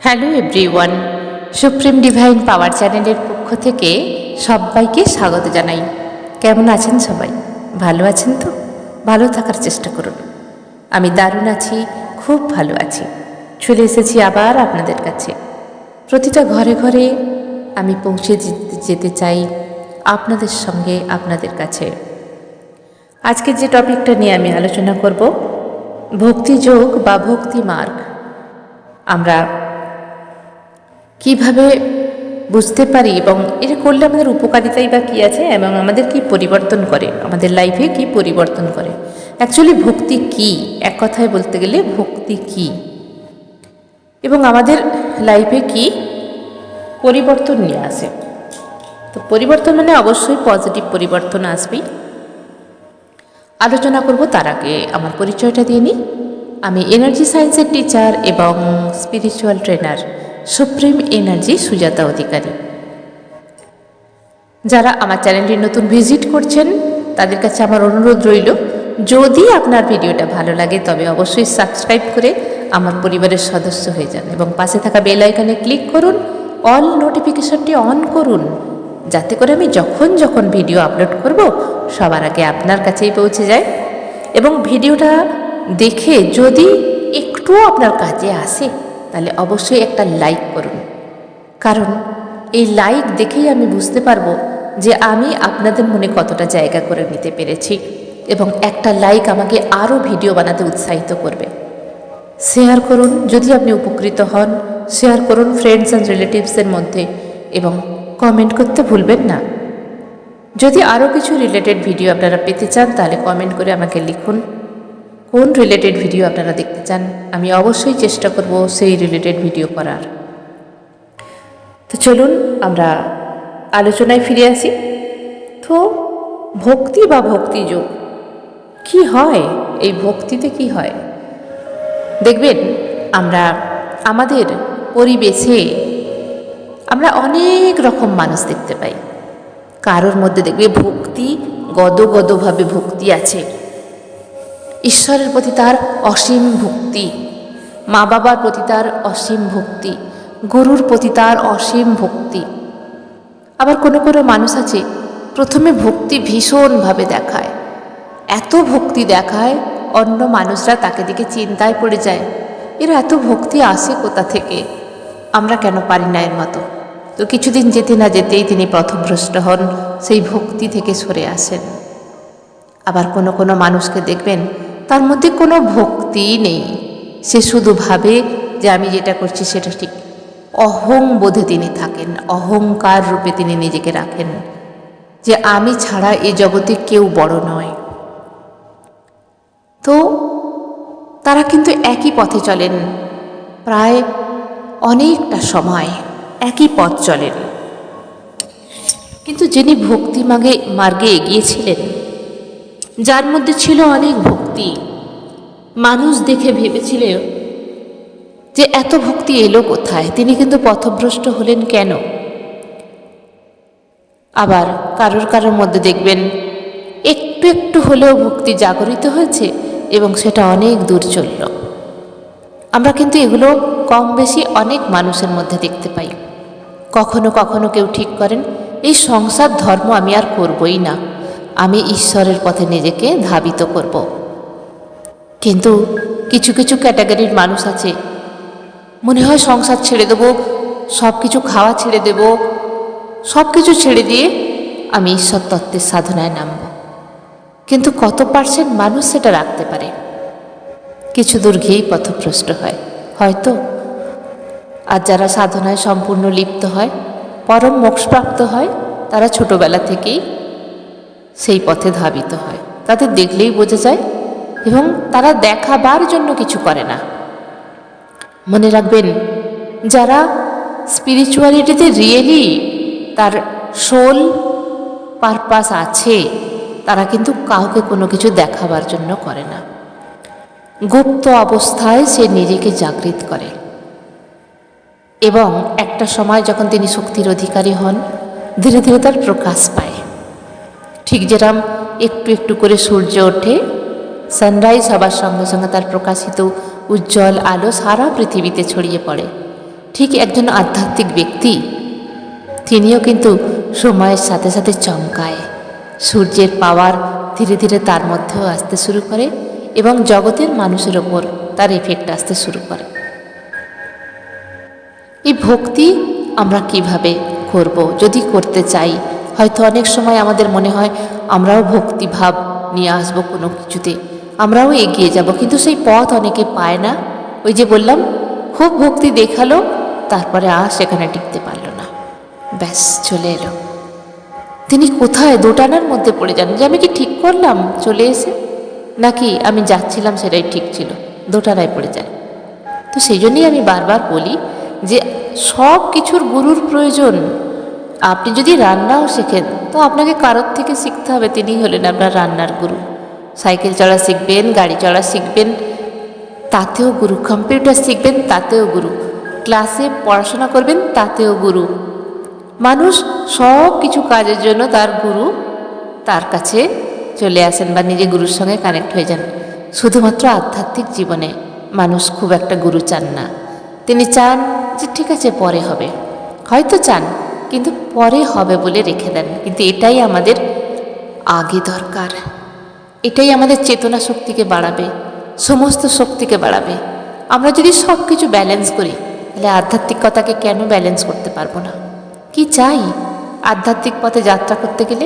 Hello everyone, supreme divine পাওয়ার চ্যানেলের পক্ষ থেকে সবাইকে স্বাগত জানাই। কেমন আছেন সবাই? ভালো আছেন তো? ভালো থাকার চেষ্টা করুন। আমি দারুণ আছি, খুব ভালো আছি। চলে এসেছি আবার আপনাদের কাছে। প্রতিটা ঘরে ঘরে আমি পৌঁছে যেতে চাই আপনাদের সঙ্গে, আপনাদের কাছে। আজকে যে টপিকটা নিয়ে আমি আলোচনা করব, ভক্তিযোগ বা ভক্তি মার্গ। আমরা কিভাবে বুঝতে পারি এবং এটা করলে আমাদের উপকারিতাই বা কী আছে এবং আমাদের কি পরিবর্তন করে, আমাদের লাইফে কি পরিবর্তন করে। অ্যাকচুয়ালি ভক্তি কি, এক কথায় বলতে গেলে ভক্তি কি এবং আমাদের লাইফে কি পরিবর্তন নিয়ে আসে। তো পরিবর্তন মানে অবশ্যই পজিটিভ পরিবর্তন আসবেই। আলোচনা করব তার আগে আমার পরিচয়টা দিয়ে নিই। আমি এনার্জি সায়েন্সের টিচার এবং spiritual trainer, supreme energy Sujata Adhikari. যারা আমার চ্যানেলটি নতুন ভিজিট করছেন তাদের কাছে আমার অনুরোধ রইল, যদি আপনার ভিডিওটা ভালো লাগে তবে অবশ্যই সাবস্ক্রাইব করে আমার পরিবারের সদস্য হয়ে যান এবং পাশে থাকা বেল আইকনে ক্লিক করুন, অল নোটিফিকেশনটি অন করুন, যাতে করে আমি যখন যখন ভিডিও আপলোড করব সবার আগে আপনার কাছেই পৌঁছে যায়। এবং ভিডিওটা দেখে যদি একটুও আপনার কাজে আসে তাহলে অবশ্যই একটা লাইক করুন, কারণ এই লাইক দেখেই আমি বুঝতে পারবো যে আমি আপনাদের মনে কতটা জায়গা করে নিতে পেরেছি এবং একটা লাইক আমাকে আরও ভিডিও বানাতে উৎসাহিত করবে। শেয়ার করুন যদি আপনি উপকৃত হন, শেয়ার করুন ফ্রেন্ডস অ্যান্ড রিলেটিভসের মধ্যে এবং কমেন্ট করতে ভুলবেন না। যদি আরও কিছু রিলেটেড ভিডিও আপনারা পেতে চান তাহলে কমেন্ট করে আমাকে লিখুন কোন রিলেটেড ভিডিও আপনারা দেখতে চান, আমি অবশ্যই চেষ্টা করব সেই রিলেটেড ভিডিও করার। তো চলুন আমরা আলোচনায় ফিরে আসি। তো ভক্তি বা ভক্তিযোগ কি হয়, এই ভক্তিতে কি হয়? দেখবেন আমরা আমাদের পরিবেশে আমরা অনেক রকম মানুষ দেখতে পাই। কারোর মধ্যে দেখবে ভক্তি গদগদভাবে ভক্তি আছে, ঈশ্বরের প্রতি তার অসীম ভক্তি, মা বাবার প্রতি তার অসীম ভক্তি, গুরুর প্রতি তার অসীম ভক্তি। আবার কোনো কোনো মানুষ আছে প্রথমে ভক্তি ভীষণভাবে দেখায়, এত ভক্তি দেখায় অন্য মানুষরা তাকে দিকে চিন্তায় পড়ে যায়, এর এত ভক্তি আসে কোথা থেকে, আমরা কেন পারি না এর মতো। তো কিছুদিন যেতে না যেতেই তিনি পথভ্রষ্ট হন, সেই ভক্তি থেকে সরে আসেন। আবার কোনো কোনো মানুষকে দেখবেন তার মধ্যে কোনো ভক্তিই নেই, সে শুধু ভাবে যে আমি যেটা করছি সেটা ঠিক। অহং বোধে তিনি থাকেন, অহংকার রূপে তিনি নিজেকে রাখেন যে আমি ছাড়া এই জগতে কেউ বড় নয়। তো তারা কিন্তু একই পথে চলেন, প্রায় অনেকটা সময় একই পথ চলেন, কিন্তু যিনি ভক্তি মার্গে এগিয়েছিলেন, যার মধ্যে ছিল অনেক ভক্তি, মানুষ দেখে ভেবেছিলেন যে এত ভক্তি এলো কোথায়, তিনি কিন্তু পথভ্রষ্ট হলেন কেন? আবার কারোর মধ্যে দেখবেন একটু একটু হলেও ভক্তি জাগরিত হয়েছে এবং সেটা অনেক দূর চলল। আমরা কিন্তু এগুলো কম বেশি অনেক মানুষের মধ্যে দেখতে পাই। কখনো কখনো কেউ ঠিক করেন এই সংসার ধর্ম আমি আর করবই না, আমি ঈশ্বরের পথে নিজেকে ধাবিত করব। কিন্তু কিছু কিছু ক্যাটাগরির মানুষ আছে, মনে হয় সংসার ছেড়ে দেবো, সব কিছু খাওয়া ছেড়ে দেব, সব কিছু ছেড়ে দিয়ে আমি ঈশ্বর তত্ত্বের সাধনায় নামব। কিন্তু কত পার্সেন্ট মানুষ সেটা রাখতে পারে? কিছু দূর গিয়েই পথভ্রষ্ট হয় হয়তো। আর যারা সাধনায় সম্পূর্ণ লিপ্ত হয়, পরম মোক্ষপ্রাপ্ত হয়, তারা ছোটবেলা থেকেই সেই পথে ধাবিত হয়, তাদের দেখলেই বোঝা যায় এবং তারা দেখাবার জন্য কিছু করে না। মনে রাখবেন, যারা স্পিরিচুয়ালিটিতে রিয়েলি তার সোল পারপাস আছে, তারা কিন্তু কাউকে কোনো কিছু দেখাবার জন্য করে না। গুপ্ত অবস্থায় সে নিজেকে জাগৃত করে এবং একটা সময় যখন তিনি শক্তির অধিকারী হন, ধীরে ধীরে তার প্রকাশ পায়। ঠিক যেরকম একটু একটু করে সূর্য ওঠে, সানরাইজ হবার সঙ্গে সঙ্গে তার প্রকাশিত উজ্জ্বল আলো সারা পৃথিবীতে ছড়িয়ে পড়ে, ঠিক একজন আধ্যাত্মিক ব্যক্তি তিনিও কিন্তু সময়ের সাথে সাথে চমকায়। সূর্যের পাওয়ার ধীরে ধীরে তার মধ্যেও আসতে শুরু করে এবং জগতের মানুষের ওপর তার এফেক্ট আসতে শুরু করে। এই ভক্তি আমরা কিভাবে করব? যদি করতে চাই, হয়তো অনেক সময় আমাদের মনে হয় আমরাও ভক্তিভাব নিয়ে আসবো কোনো কিছুতে, আমরাও এগিয়ে যাব, কিন্তু সেই পথ অনেকে পায় না। ওই যে বললাম, খুব ভক্তি দেখালো, তারপরে আর সেখানে টিকতে পারলো না, ব্যাস চলে এলো। তিনি কোথায় দোটানার মধ্যে পড়ে যান যে আমি কি ঠিক করলাম চলে এসে, নাকি আমি যাচ্ছিলাম সেটাই ঠিক ছিল, দোটানায় পড়ে যায়। তো সেই জন্যই আমি বারবার বলি যে সব কিছুর গুরুর প্রয়োজন। আপনি যদি রান্নাও শেখেন তো আপনাকে কারোর থেকে শিখতে হবে, তিনি হলেন আপনার রান্নার গুরু। সাইকেল চড়া শিখবেন, গাড়ি চড়া শিখবেন, তাতেও গুরু। কম্পিউটার শিখবেন, তাতেও গুরু। ক্লাসে পড়াশোনা করবেন, তাতেও গুরু। মানুষ সব কিছু কাজের জন্য তার গুরু তার কাছে চলে আসেন বা নিজে গুরুর সঙ্গে কানেক্ট হয়ে যান। শুধুমাত্র আধ্যাত্মিক জীবনে মানুষ খুব একটা গুরু চান না। তিনি চান যে ঠিক আছে পরে হবে, হয়তো চান কিন্তু পরে হবে বলে রেখে দেন। কিন্তু এটাই আমাদের আগে দরকার, এটাই আমাদের চেতনা শক্তিকে বাড়াবে, সমস্ত শক্তিকে বাড়াবে। আমরা যদি সব কিছু ব্যালেন্স করি, তাহলে আধ্যাত্মিকতাকে কেন ব্যালেন্স করতে পারবো না? কি চাই আধ্যাত্মিক পথে যাত্রা করতে গেলে?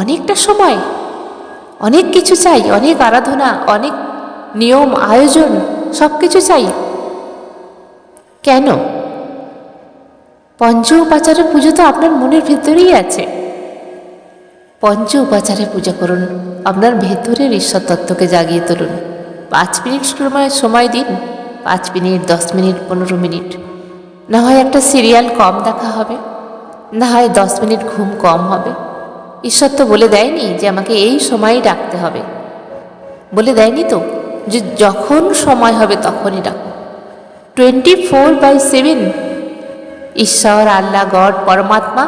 অনেকটা সময়, অনেক কিছু চাই, অনেক আরাধনা, অনেক নিয়ম আয়োজন, সব কিছু চাই। কেন? পঞ্চ উপাচারে পুজো তো আপনার মনের ভেতরেই আছে। পঞ্চ উপাচারে পূজা করুন, আপনার ভেতরের ঈশ্বর তত্ত্বকে জাগিয়ে তুলুন। 5 মিনিট সময় দিন, 5 মিনিট, 10 মিনিট, 15 মিনিট। না হয় একটা সিরিয়াল কম দেখা হবে, না হয় 10 মিনিট ঘুম কম হবে। ঈশ্বর তো বলে দেয়নি যে আমাকে এই সময়ই ডাকতে হবে, বলে দেয়নি তো যে যখন সময় হবে তখনই ডাকো। 24/7 ঈশ্বর, আল্লাহ, গড, পরমাত্মা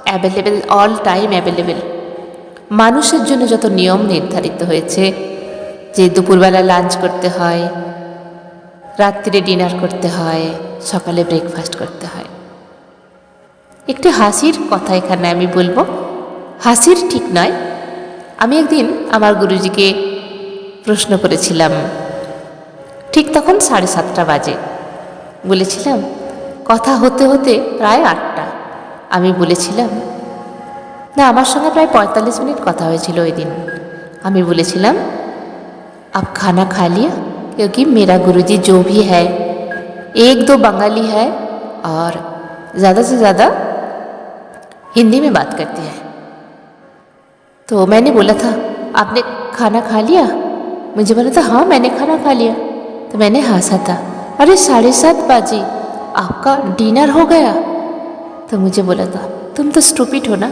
অ্যাভেলেবেল, অল টাইম অ্যাভেলেবেল। মানুষের জন্য যত নিয়ম নির্ধারিত হয়েছে, যে দুপুরবেলা লাঞ্চ করতে হয়, রাত্রিরে ডিনার করতে হয়, সকালে ব্রেকফাস্ট করতে হয়। একটি হাসির কথা এখানে আমি বলবো, হাসির ঠিক নয়। আমি একদিন আমার গুরুজিকে প্রশ্ন করেছিলাম, ঠিক তখন 7:30 বাজে। বলেছিলাম, কথা হতে হতে প্রায় 8টা। আমি বলেছিলাম, না, আমার সঙ্গে প্রায় 45 মিনিট কথা হয়েছিল ওই দিন। আমি বলেছিলাম, आप खाना खा लिया? क्योंकि मेरा गुरुजी जो भी है 1-2 बंगाली है और ज़्यादा से ज़्यादा हिंदी में बात करते हैं। तो मैंने बोला था, आपने खाना खा लिया? मुझे बोला था, हाँ मैंने खाना खा लिया। तो मैंने हंसा था, अरे 7:30 बजे आपका डिनर हो गया? तो मुझे बोला था, तुम तो स्टूपिड हो ना,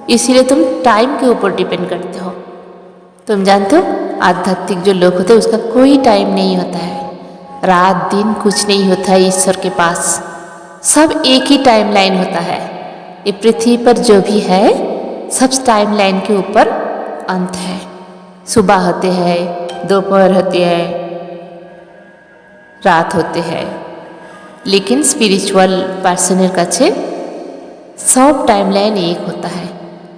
इसीलिए तुम टाइम के ऊपर डिपेंड करते हो। तुम जानते हो, आध्यात्मिक जो लोग होते हैं उसका कोई टाइम नहीं होता है, रात दिन कुछ नहीं होता है ईश्वर के पास, सब एक ही टाइम लाइन होता है। ये पृथ्वी पर जो भी है सब टाइम लाइन के ऊपर अंत है। सुबह होते हैं, दोपहर होते हैं, रात होते हैं, लेकिन स्पिरिचुअल पर्सনের কাছে सब टाइम लाइन एक होता है।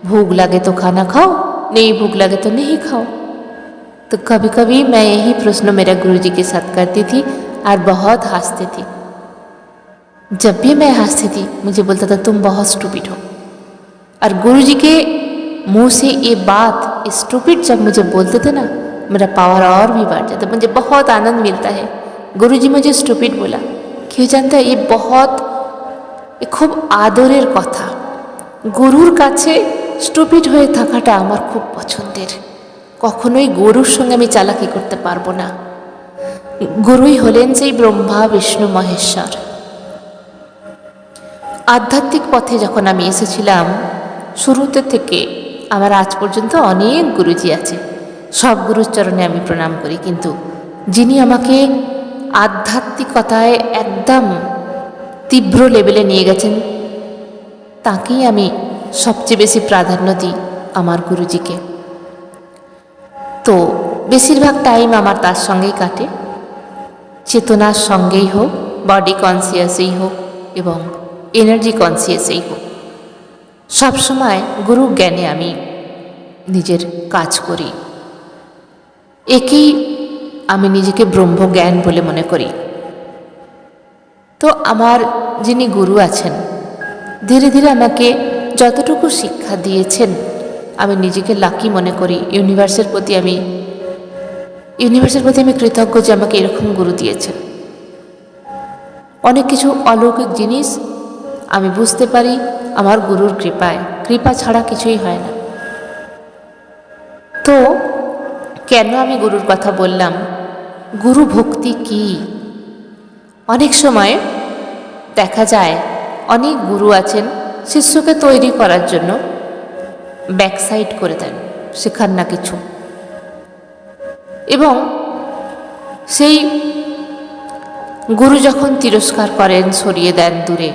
भूख लगे तो खाना खाओ, नहीं भूख लगे तो नहीं खाओ। तो कभी कभी मैं यही प्रश्न मेरा गुरुजी के साथ करती थी और बहुत हंसती थी। जब भी मैं हंसती थी मुझे बोलता था, तुम बहुत स्टूपिड हो। और गुरुजी के मुंह से ये बात स्टूपिड जब मुझे बोलते थे ना, मेरा पावर और भी बढ़ जाता, मुझे बहुत आनंद मिलता है। गुरुजी मुझे स्टूपिड बोला, क्यों जानता है? ये बहुत খুব আদরের কথা। গুরুর কাছে স্টুপিড হয়ে থাকাটা আমার খুব পছন্দের। কখনোই গুরুর সঙ্গে আমি চালাকি করতে পারবো না। গুরুই হলেন সেই ব্রহ্মা বিষ্ণু মহেশ্বর। আধ্যাত্মিক পথে যখন আমি এসেছিলাম, শুরুতে থেকে আমার আজ পর্যন্ত অনেক গুরুজি আছে, সব গুরুর চরণে আমি প্রণাম করি, কিন্তু যিনি আমাকে আধ্যাত্মিকতায় একদম তীব্র লেভেলে নিয়ে গেছেন তাকেই আমি সবচেয়ে বেশি প্রাধান্য দিই, আমার গুরুজিকে। তো বেশিরভাগ টাইম আমার তার সঙ্গেই কাটে, চেতনার সঙ্গেই হোক বডি কনসিয়াসেই হোক এবং এনার্জি কনসিয়াসেই হোক, সবসময় গুরু জ্ঞানে আমি নিজের কাজ করি। একেই আমি নিজেকে ব্রহ্মজ্ঞান বলে মনে করি। তো আমার যিনি গুরু আছেন ধীরে ধীরে আমাকে যতটুকু শিক্ষা দিয়েছেন আমি নিজেকে লাকি মনে করি। ইউনিভার্সের প্রতি আমি কৃতজ্ঞ যে আমাকে এরকম গুরু দিয়েছেন। অনেক কিছু অলৌকিক জিনিস আমি বুঝতে পারি আমার গুরুর কৃপায়। কৃপা ছাড়া কিছুই হয় না। তো কেন আমি গুরুর কথা বললাম? গুরু ভক্তি কি? অনেক সময় দেখা যায় অনেক গুরু আছেন শিষ্যকে তৈরি করার জন্য ব্যাকসাইড করে দেন, শেখান না কিছু, এবং সেই গুরু যখন তিরস্কার করেন, সরিয়ে দেন দূরে,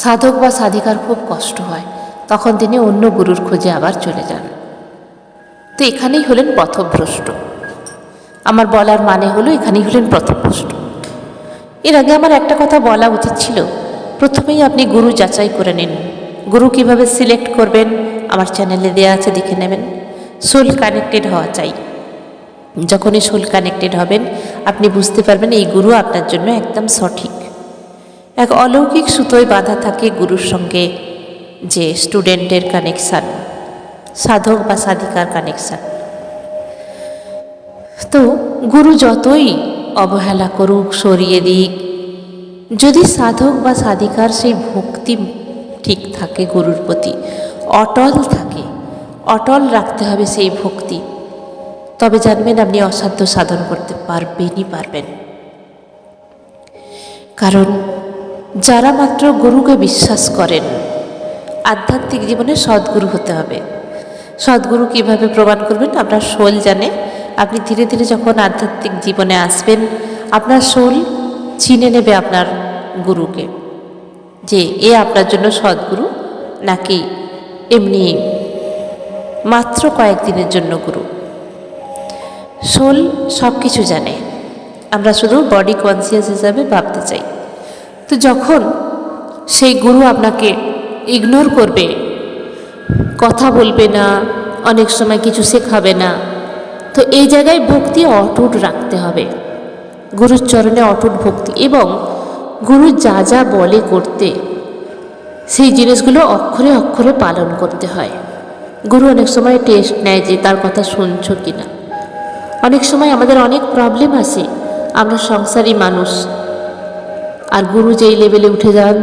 সাধক বা সাধিকার খুব কষ্ট হয়। তখন তিনি অন্য গুরুর খোঁজে আবার চলে যান। তো এখানেই হলেন পথভ্রষ্ট। আমার বলার মানে হলো এখানেই হলেন পথভ্রষ্ট। এর আগে আমার একটা কথা বলা উচিত ছিল, প্রথমেই আপনি গুরু যাচাই করে নিন। গুরু কিভাবে সিলেক্ট করবেন আমার চ্যানেলে দেওয়া আছে, দেখে নেবেন। সোল কানেক্টেড হওয়া চাই। যখনই সোল কানেক্টেড হবেন আপনি বুঝতে পারবেন এই গুরু আপনার জন্য একদম সঠিক। এক অলৌকিক সুতোয় বাঁধা থাকে গুরুর সঙ্গে যে স্টুডেন্টের কানেকশান, সাধক বা সাধিকার কানেকশান। তো গুরু যতই অবহেলা করুক, সরিয়ে দিক, যদি সাধক বা সাধিকার সেই ভক্তি ঠিক থাকে, গুরুর প্রতি অটল থাকে, অটল রাখতে হবে সেই ভক্তি, তবে জানবেন আপনি অসাধ্য সাধন করতে পারবেন। কারণ যারা মাত্র গুরুকে বিশ্বাস করেন, আধ্যাত্মিক জীবনে সদ্গুরু হতে হবে। সদ্গুরু কিভাবে প্রমাণ করবেন? আপনার সোল জানে। আপনি ধীরে ধীরে যখন আধ্যাত্মিক জীবনে আসবেন আপনার সোল চিনে নেবে আপনার গুরুকে, যে এ আপনার জন্য সদ্গুরু নাকি এমনি মাত্র কয়েকদিনের জন্য গুরু। সোল সব কিছু জানে, আমরা শুধু বডি কনসিয়াস হিসাবে ভাবতে চাই। তো যখন সেই গুরু আপনাকে ইগনোর করবে, কথা বলবে না, অনেক সময় কিছু শেখাবে না, তো এই জায়গায় ভক্তি অটুট রাখতে হবে। গুরুর চরণে অটুট ভক্তি, এবং গুরু যা যা বলে করতে সেই জিনিসগুলো অক্ষরে অক্ষরে পালন করতে হয়। গুরু অনেক সময় টেস্ট নেয় যে তার কথা শুনছো কিনা। অনেক সময় আমাদের অনেক প্রবলেম আসে, আমরা সংসারী মানুষ, আর গুরু যেই লেভেলে উঠে যান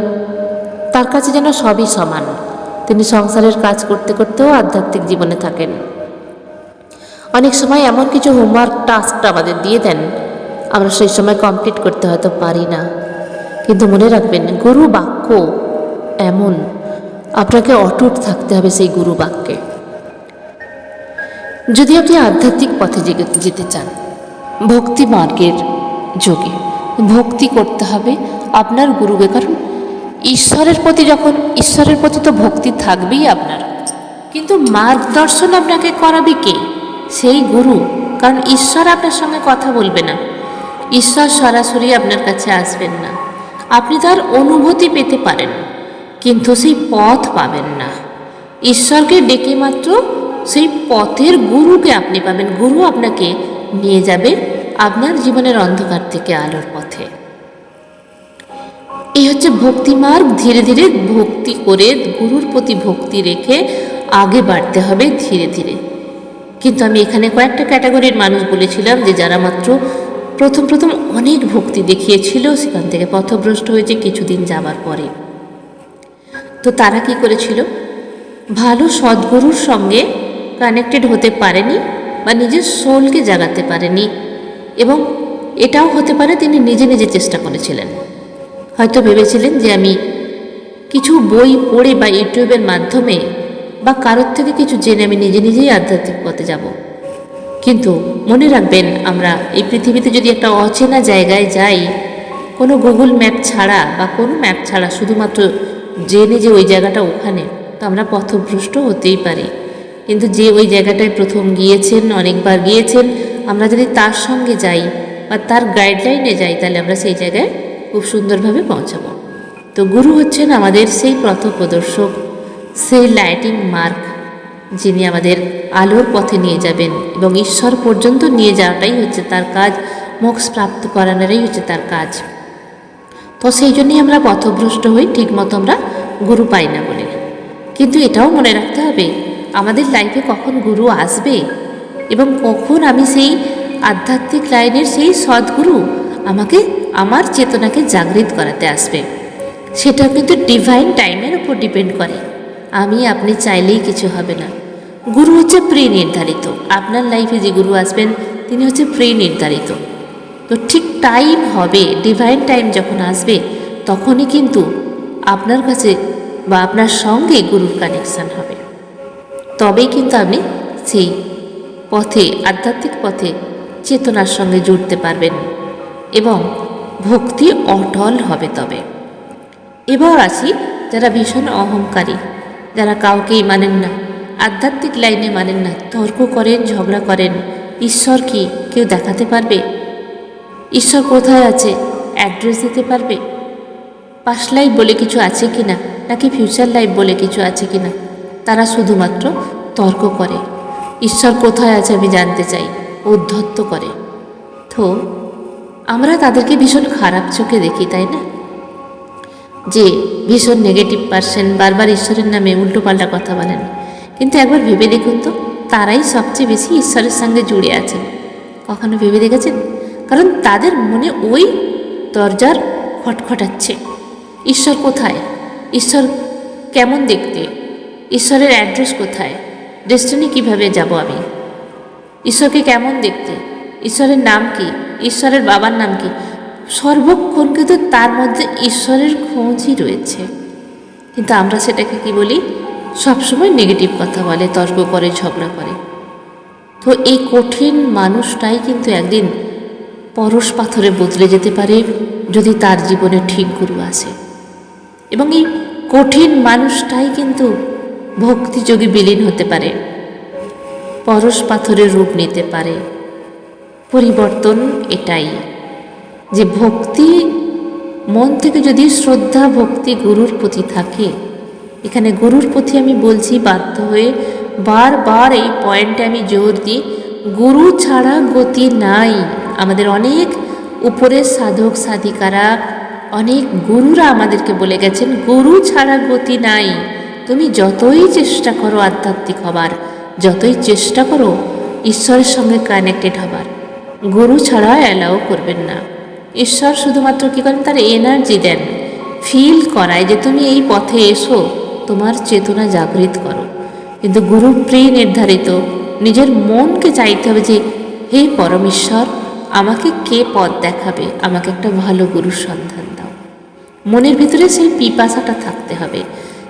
তার কাছে যেন সবই সমান। তিনি সংসারের কাজ করতে করতেও আধ্যাত্মিক জীবনে থাকেন। অনেক সময় এমন কিছু হোমওয়ার্ক টাস্কটা আমাদের দিয়ে দেন, আমরা সেই সময় কমপ্লিট করতে হয়তো পারি না, কিন্তু মনে রাখবেন গুরু বাক্য এমন, আপনাকে অটুট থাকতে হবে সেই গুরু বাক্যে। যদি আপনি আধ্যাত্মিক পথে যেতে চান, ভক্তি মার্গের যোগে ভক্তি করতে হবে আপনার গুরুকে। কারণ ঈশ্বরের প্রতি তো ভক্তি থাকবেই আপনার, কিন্তু মার্গদর্শন আপনাকে করাবে কে? সেই গুরু। কারণ ঈশ্বর আপনার সঙ্গে কথা বলবে না, ঈশ্বর সরাসরি আপনার কাছে আসবেন না। আপনি তার অনুভূতি পেতে পারেন কিন্তু সেই পথ পাবেন না। ঈশ্বরকে ডেকে মাত্র সেই পথের গুরুকে আপনি পাবেন। গুরু আপনাকে নিয়ে যাবে আপনার জীবনের অন্ধকার থেকে আলোর পথে। এই হচ্ছে ভক্তি মার্গ। ধীরে ধীরে ভক্তি করে গুরুর প্রতি ভক্তি রেখে আগে বাড়তে হবে ধীরে ধীরে। কিন্তু আমি এখানে কয়েকটা ক্যাটাগরির মানুষ বলেছিলাম যে যারা মাত্র প্রথম অনেক ভক্তি দেখিয়েছিল, সেখান থেকে পথভ্রষ্ট হয়েছে কিছুদিন যাবার পরে। তো তারা কি করেছিল? ভালো সদ্গুরুর সঙ্গে কানেক্টেড হতে পারেনি বা নিজের সোলকে জাগাতে পারেনি, এবং এটাও হতে পারে তিনি নিজে নিজে চেষ্টা করেছিলেন। হয়তো ভেবেছিলেন যে আমি কিছু বই পড়ে বা ইউটিউবের মাধ্যমে বা কারোর থেকে কিছু জেনে আমি নিজে নিজেই আধ্যাত্মিক পথে যাব। কিন্তু মনে রাখবেন, আমরা এই পৃথিবীতে যদি একটা অচেনা জায়গায় যাই, কোনো গুগল ম্যাপ ছাড়া বা কোনো ম্যাপ ছাড়া শুধুমাত্র জেনে যে ওই জায়গাটা ওখানে, তো আমরা পথভ্রষ্ট হতেই পারি। কিন্তু যে ওই জায়গাটায় প্রথম গিয়েছেন, অনেকবার গিয়েছেন, আমরা যদি তার সঙ্গে যাই বা তার গাইডলাইনে যাই, তাহলে আমরা সেই জায়গায় খুব সুন্দরভাবে পৌঁছাবো। তো গুরু হচ্ছেন আমাদের সেই পথপ্রদর্শক, সেই লাইটিং মার্ক, যিনি আমাদের আলোর পথে নিয়ে যাবেন এবং ঈশ্বর পর্যন্ত নিয়ে যাওয়াটাই হচ্ছে তার কাজ, মোক্ষ প্রাপ্ত করানোরই হচ্ছে তার কাজ। তো সেই জন্যই আমরা পথভ্রষ্ট হই, ঠিকমতো আমরা গুরু পাই না বলে। কিন্তু এটাও মনে রাখতে হবে আমাদের লাইফে কখন গুরু আসবে এবং কখন আমি সেই আধ্যাত্মিক লাইনের সেই সদ্গুরু আমাকে আমার চেতনাকে জাগৃত করাতে আসবে। সেটা কিন্তু ডিভাইন টাইমের উপর ডিপেন্ড করে। আপনি চাইলেই কিছু হবে না। গুরু হচ্ছে প্রি নির্ধারিত। আপনার লাইফে যে গুরু আসবেন তিনি হচ্ছে প্রি নির্ধারিত। তো ঠিক টাইম হবে, ডিভাইন টাইম যখন আসবে তখনই কিন্তু আপনার কাছে বা আপনার সঙ্গে গুরুর কানেকশান হবে। তবেই কিন্তু আপনি সেই পথে, আধ্যাত্মিক পথে চেতনার সঙ্গে জুড়তে পারবেন এবং ভক্তি অটল হবে। তবে এবার আসি যারা ভীষণ অহংকারী, যারা কাউকেই মানেন না, আধ্যাত্মিক লাইনে মানেন না, তর্ক করেন, ঝগড়া করেন। ঈশ্বর কি কেউ দেখাতে পারবে? ঈশ্বর কোথায় আছে অ্যাড্রেস দিতে পারবে? পাস্ট লাইফ বলে কিছু আছে কি না, নাকি ফিউচার লাইফ বলে কিছু আছে কি না? তারা শুধুমাত্র তর্ক করে। ঈশ্বর কোথায় আছে আমি জানতে চাই, উদ্ধত্ত করে। তো আমরা তাদেরকে ভীষণ খারাপ চোখে দেখি, তাই না? যে ভীষণ নেগেটিভ পার্সন, বারবার ঈশ্বরের নামে উল্টোপাল্টা কথা বলেন। কিন্তু একবার ভেবে দেখুন তো, তারাই সবচেয়ে বেশি ঈশ্বরের সঙ্গে জুড়ে আছেন। কখনো ভেবে দেখেছেন? কারণ তাদের মনে ওই দরজার খটখটাচ্ছে। ঈশ্বর কোথায়? ঈশ্বর কেমন দেখতে? ঈশ্বরের অ্যাড্রেস কোথায়? ডেস্টিনি কিভাবে যাব আমি? ঈশ্বরকে কেমন দেখতে? ঈশ্বরের নাম কি? ঈশ্বরের বাবার নাম কি? সর্বক্ষণ কিন্তু তার মধ্যে ঈশ্বরের খোঁজই রয়েছে। কিন্তু আমরা সেটাকে কি বলি? সবসময় নেগেটিভ কথা বলে, তর্ক করে, ঝগড়া করে। তো এই কঠিন মানুষটাই কিন্তু একদিন পরশ পাথরে বদলে যেতে পারে যদি তার জীবনে ঠিক গুরু আসে। এবং এই কঠিন মানুষটাই কিন্তু ভক্তিযোগে বিলীন হতে পারে, পরশ পাথরের রূপ নিতে পারে। পরিবর্তন এটাই যে ভক্তি মন থেকে যদি শ্রদ্ধা ভক্তি গুরুর প্রতি থাকে, এখানে গুরুর প্রতি আমি বলছি বাধ্য হয়ে, বারবার এই পয়েন্টে আমি জোর দিই, গুরু ছাড়া গতি নাই। আমাদের অনেক উপরের সাধক সাধিকারা, অনেক গুরুরা আমাদেরকে বলে গেছেন গুরু ছাড়া গতি নাই। তুমি যতই চেষ্টা করো আধ্যাত্মিক হবার, যতই চেষ্টা করো ঈশ্বরের সঙ্গে কানেক্টেড হবার, গুরু ছাড়া অ্যালাও করবেন না। ঈশ্বর শুধুমাত্র কী করেন? তার এনার্জি দেন, ফিল করায় যে তুমি এই পথে এসো, তোমার চেতনা জাগৃত করো। কিন্তু গুরু প্রি নির্ধারিত। নিজের মনকে চাইতে হবে যে হে পরমেশ্বর, আমাকে কে পথ দেখাবে, আমাকে একটা ভালো গুরুর সন্ধান দাও। মনের ভিতরে সেই পিপাসাটা থাকতে হবে।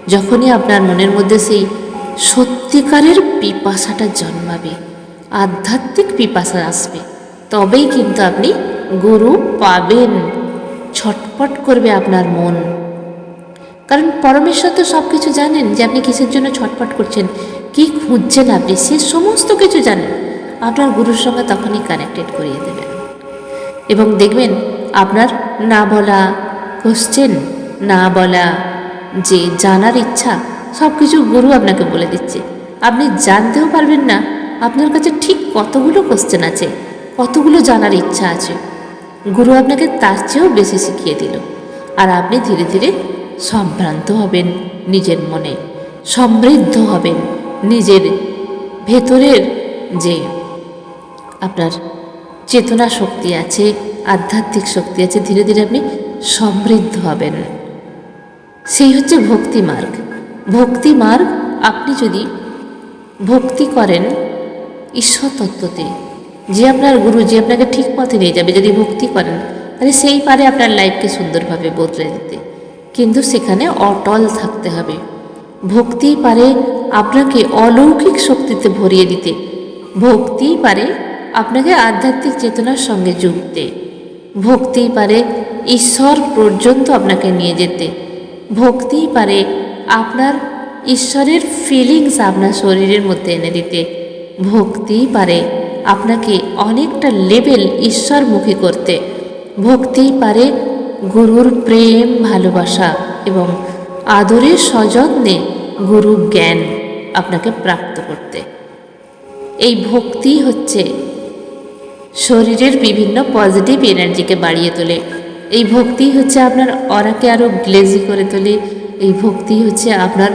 যখনই আপনার মনের মধ্যে সেই সত্যিকারের পিপাসাটা জন্মাবে, আধ্যাত্মিক পিপাসা আসবে, তবেই কিন্তু আপনি গুরু পাবেন। ছটপট করবে আপনার মন। কারণ পরমেশ্বর তো সব কিছু জানেন যে আপনি কিসের জন্য ছটপট করছেন, কি খুঁজছেন আপনি, সে সমস্ত কিছু জানেন। আপনার গুরুর সঙ্গে তখনই কানেক্টেড করিয়ে দেবেন এবং দেখবেন আপনার না বলা কোশ্চেন, না বলা যে জানার ইচ্ছা, সব কিছু গুরু আপনাকে বলে দিচ্ছে। আপনি জানতেও পারবেন না আপনার কাছে ঠিক কতগুলো কোশ্চেন আছে, কতগুলো জানার ইচ্ছা আছে। গুরু আপনাকে তার চেয়েও বেশি শিখিয়ে দিল। আর আপনি ধীরে ধীরে সম্ভ্রান্ত হবেন, নিজের মনে সমৃদ্ধ হবেন, নিজের ভেতরের যে আপনার চেতনা শক্তি আছে, আধ্যাত্মিক শক্তি আছে, ধীরে ধীরে আপনি সমৃদ্ধ হবেন। সেই হচ্ছে ভক্তি মার্গ। ভক্তি মার্গ, আপনি যদি ভক্তি করেন ঈশ্বর তত্ত্বতে, যে আপনার গুরু, যে আপনাকে ঠিক পথে নিয়ে যাবে, যদি ভক্তি করেন তাহলে সেই পারে আপনার লাইফকে সুন্দরভাবে বদলে দিতে। কিন্তু সেখানে অটল থাকতে হবে। ভক্তি পারে আপনাকে অলৌকিক শক্তিতে ভরিয়ে দিতে, ভক্তি পারে আপনাকে আধ্যাত্মিক চেতনার সঙ্গে যুক্তে, ভক্তি পারে ঈশ্বর পর্যন্ত আপনাকে নিয়ে যেতে, ভক্তি পারে আপনার ঈশ্বরের ফিলিংস আপনার শরীরের মধ্যে এনে দিতে, ভক্তি পারে আপনাকে অনেকটা লেভেল ঈশ্বরমুখী করতে, ভক্তি পারে গুরুর প্রেম ভালোবাসা এবং আদরের সযত্নে গুরু জ্ঞান আপনাকে প্রাপ্ত করতে। এই ভক্তি হচ্ছে শরীরের বিভিন্ন পজিটিভ এনার্জিকে বাড়িয়ে তোলে। এই ভক্তি হচ্ছে আপনার অরাকে আরও গ্লেজি করে তোলে। এই ভক্তি হচ্ছে আপনার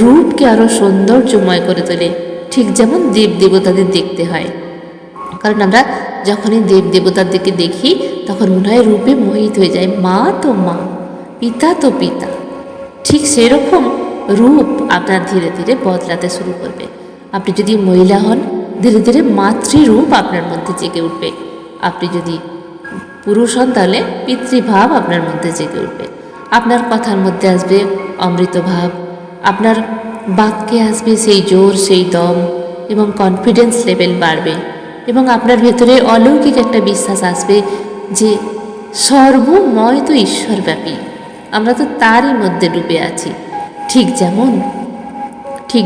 রূপকে আরও সৌন্দর্যময় করে তোলে, ঠিক যেমন দেব দেবতাদের দেখতে হয়। কারণ আমরা যখনই দেব দেবতার দিকে দেখি তখন মনে হয় রূপে মোহিত হয়ে যায়। মা তো মা, পিতা তো পিতা, ঠিক সেরকম রূপ আপনার ধীরে ধীরে বদলাতে শুরু করবে। আপনি যদি মহিলা হন, ধীরে ধীরে মাতৃরূপ আপনার মধ্যে জেগে উঠবে। আপনি যদি পুরুষ হন তাহলে পিতৃভাব আপনার মধ্যে জেগে উঠবে। আপনার কথার মধ্যে আসবে অমৃত ভাব, আপনার বাক্যে আসবে সেই জোর, সেই দম এবং কনফিডেন্স লেভেল বাড়বে এবং আপনার ভেতরে অলৌকিক একটা বিশ্বাস আসবে যে সর্বময় তো ঈশ্বরব্যাপী, আমরা তো তারই মধ্যে ডুবে আছি। ঠিক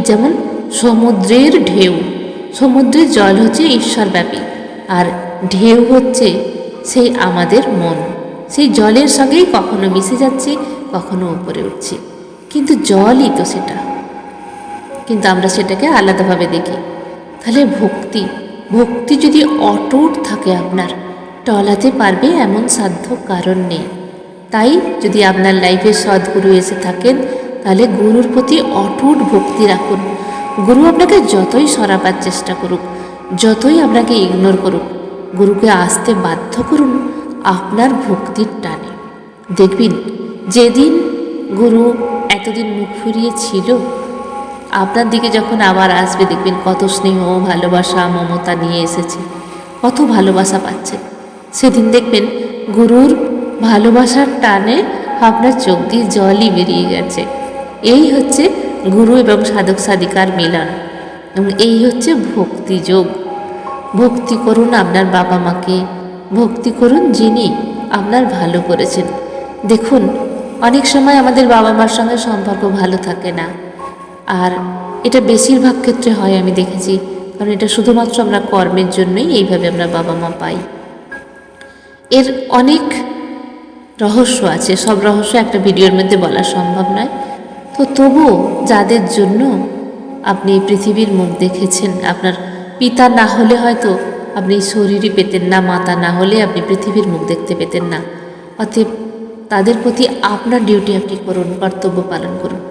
যেমন সমুদ্রের ঢেউ, সমুদ্রের জল হচ্ছে ঈশ্বরব্যাপী আর ঢেউ হচ্ছে সেই আমাদের মন। সেই জলের সঙ্গেই কখনো মিশে যাচ্ছি, কখনো উপরে উঠছি, কিন্তু জলই তো সেটা, কিন্তু আমরা সেটাকে আলাদাভাবে দেখি। তাহলে ভক্তি যদি অটুট থাকে আপনার, টলাতে পারবে এমন সাধ্য কারণ নেই। তাই যদি আপনার লাইফে সদ্গুরু এসে থাকেন তাহলে গুরুর প্রতি অটুট ভক্তি রাখুন। গুরু আপনাকে যতই সরাবার চেষ্টা করুক, যতই আপনাকে ইগনোর করুক, গুরুকে আসতে বাধ্য করুন আপনার ভক্তির টানে। দেখবেন যেদিন গুরু এতদিন মুখ ফিরিয়ে ছিল, আপনার দিকে যখন আবার আসবে দেখবেন কত স্নেহ, ভালোবাসা, মমতা নিয়ে এসেছে, কত ভালোবাসা পাচ্ছেন। সেদিন দেখবেন গুরুর ভালোবাসার টানে আপনার চোখ দিয়ে জলই বেরিয়ে গেছে। এই হচ্ছে গুরু এবং সাধক সাধিকার মিলন এবং এই হচ্ছে ভক্তিযোগ। ভক্তি করুন আপনার বাবা মাকে, ভক্তি করুন যিনি আপনার ভালো করেছেন। দেখুন অনেক সময় আমাদের বাবা মার সঙ্গে সম্পর্ক ভালো থাকে না, আর এটা বেশিরভাগ ক্ষেত্রে হয় আমি দেখেছি, কারণ এটা শুধুমাত্র আমরা কর্মের জন্যই এইভাবে আমরা বাবা মা পাই। এর অনেক রহস্য আছে, সব রহস্য একটা ভিডিওর মধ্যে বলা সম্ভব নয়। তো তবুও যাদের জন্য আপনি পৃথিবীর মুখ দেখেছেন, আপনার পিতা না হলে হয়তো আপনি শরীরই পেতেন না, মাতা না হলে আপনি পৃথিবীর মুখ দেখতে পেতেন না। অতএব তাদের প্রতি আপনার ডিউটি আপনি করুন, কর্তব্য পালন করুন।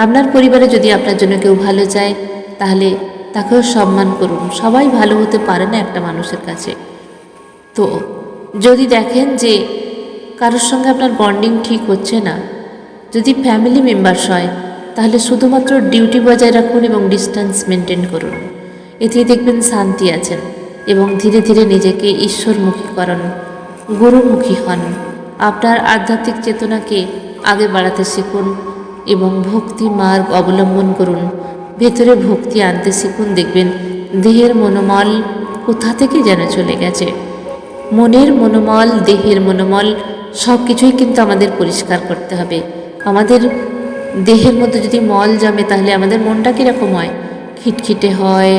আপনার পরিবারে যদি আপনার জন্য কেউ ভালো চায় তাহলে তাকেও সম্মান করুন। সবাই ভালো হতে পারে না একটা মানুষের কাছে। তো যদি দেখেন যে কারোর সঙ্গে আপনার বন্ডিং ঠিক হচ্ছে না, যদি ফ্যামিলি মেম্বার্স হয় তাহলে শুধুমাত্র ডিউটি বজায় রাখুন এবং ডিস্টেন্স মেনটেন করুন। এতে দেখবেন শান্তি আছেন এবং ধীরে ধীরে নিজেকে ঈশ্বরমুখী করুন, গুরুমুখী হন। আপনার আধ্যাত্মিক চেতনাকে আগে বাড়াতে শিখুন এবং ভক্তি মার্গ অবলম্বন করুন। ভেতরে ভক্তি আনতে শিখুন। দেখবেন দেহের মনোমল কোথা থেকে যেন চলে গেছে। মনের মনোমল, দেহের মনোমল সব কিছুই কিন্তু আমাদের পরিষ্কার করতে হবে। আমাদের দেহের মধ্যে যদি মল জমে তাহলে আমাদের মনটা কীরকম হয়? খিটখিটে হয়,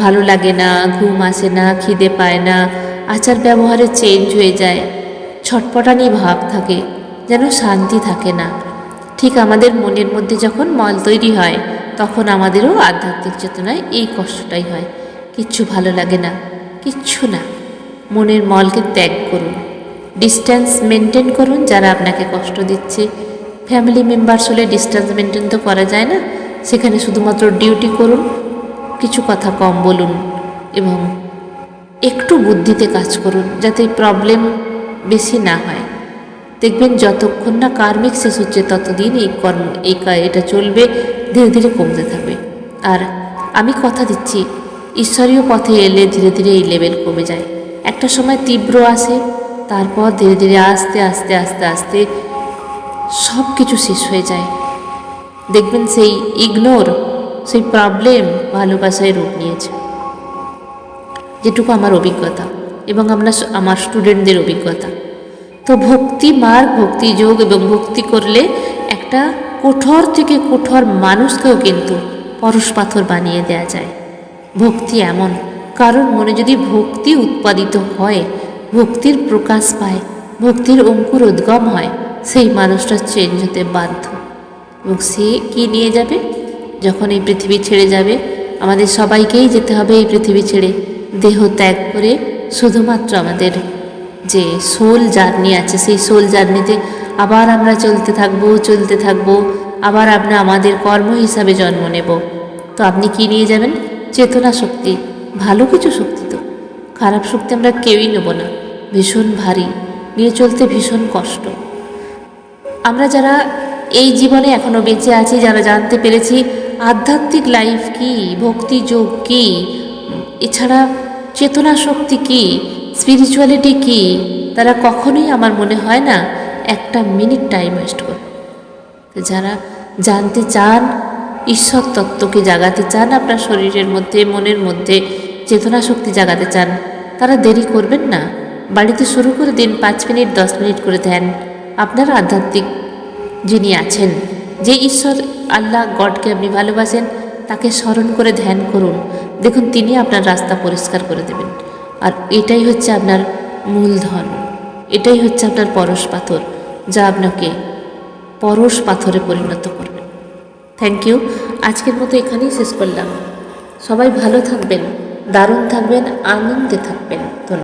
ভালো লাগে না, ঘুম আসে না, খিদে পায় না, আচার ব্যবহারে চেঞ্জ হয়ে যায়, ছটপটানি ভাব থাকে, যেন শান্তি থাকে না। ঠিক আমাদের মনের মধ্যে যখন মল তৈরি হয় তখন আমাদেরও আধ্যাত্মিক চেতনায় এই কষ্টটাই হয়। কিচ্ছু ভালো লাগে না, কিচ্ছু না। মনের মলকে ত্যাগ করুন, ডিস্টেন্স মেনটেন করুন যারা আপনাকে কষ্ট দিচ্ছে। ফ্যামিলি মেম্বার্স হলে ডিস্টেন্স মেনটেন তো করা যায় না, সেখানে শুধুমাত্র ডিউটি করুন, কিছু কথা কম বলুন এবং একটু বুদ্ধিতে কাজ করুন যাতে প্রবলেম বেশি না হয়। দেখবেন যতক্ষণ না কার্মিক শেষ হচ্ছে ততদিন এটা চলবে, ধীরে ধীরে কমতে থাকবে। আর আমি কথা দিচ্ছি ঈশ্বরীয় পথে এলে ধীরে ধীরে এই লেভেল কমে যায়। একটা সময় তীব্র আসে, তারপর ধীরে ধীরে আস্তে আস্তে আস্তে আস্তে সব কিছু শেষ হয়ে যায়। দেখবেন সেই ইগনোর, সেই প্রবলেম ভালোবাসায় রূপ নিয়েছে। যেটুকু আমার অভিজ্ঞতা এবং আমার স্টুডেন্টদের অভিজ্ঞতা। তো ভক্তি মার্গ, ভক্তি যোগ এবং ভক্তি করলে একটা কঠোর থেকে কঠোর মানুষকেও কিন্তু পরশ পাথর বানিয়ে দেয়া যায়। ভক্তি এমন, কারণ মনে যদি ভক্তি উৎপাদিত হয়, ভক্তির প্রকাশ পায়, ভক্তির অঙ্কুর উদ্গম হয়, সেই মানুষটা চেঞ্জ হতে বাধ্য। এবং সে কি নিয়ে যাবে? যখন এই পৃথিবী ছেড়ে যাবে, আমাদের সবাইকেই যেতে হবে এই পৃথিবী ছেড়ে, দেহ ত্যাগ করে শুধুমাত্র আমাদের যে সোল জার্নি আছে, সেই সোল জার্নিতে আবার আমরা চলতে থাকবো, আবার আমরা আমাদের কর্ম হিসাবে জন্ম নেব। তো আপনি কি নিয়ে যাবেন? চেতনা শক্তি, ভালো কিছু শক্তি। তো খারাপ শক্তি আমরা কেউই নেব না, ভীষণ ভারী, নিয়ে চলতে ভীষণ কষ্ট। আমরা যারা এই জীবনে এখনও বেঁচে আছি, যারা জানতে পেরেছি আধ্যাত্মিক লাইফ কি, ভক্তি যোগ কি, এছাড়া চেতনা শক্তি কি, স্পিরিচুয়ালিটি কি, তারা কখনোই আমার মনে হয় না একটা মিনিট টাইম ওয়েস্ট করবে। যারা জানতে চান, ঈশ্বর তত্ত্বকে জাগাতে চান, আপনার শরীরের মধ্যে, মনের মধ্যে চেতনা শক্তি জাগাতে চান, তারা দেরি করবেন না। বাড়িতে শুরু করে দিন 5 মিনিট 10 মিনিট করে ধ্যান। আপনার আধ্যাত্মিক যিনি আছেন, যে ঈশ্বর আল্লাহ গডকে আপনি ভালোবাসেন, তাকে স্মরণ করে ধ্যান করুন। দেখুন তিনি আপনার রাস্তা পরিষ্কার করে দেবেন। আর এটাই হচ্ছে আপনার মূলধন, এটাই হচ্ছে আপনার পরশ পাথর, যা আপনাকে পরশ পাথরে পরিণত করবে। Thank you. আজকের মতো এখানেই শেষ করলাম। সবাই ভালো থাকবেন, দারুণ থাকবেন, আনন্দে থাকবেন। ধন্যবাদ।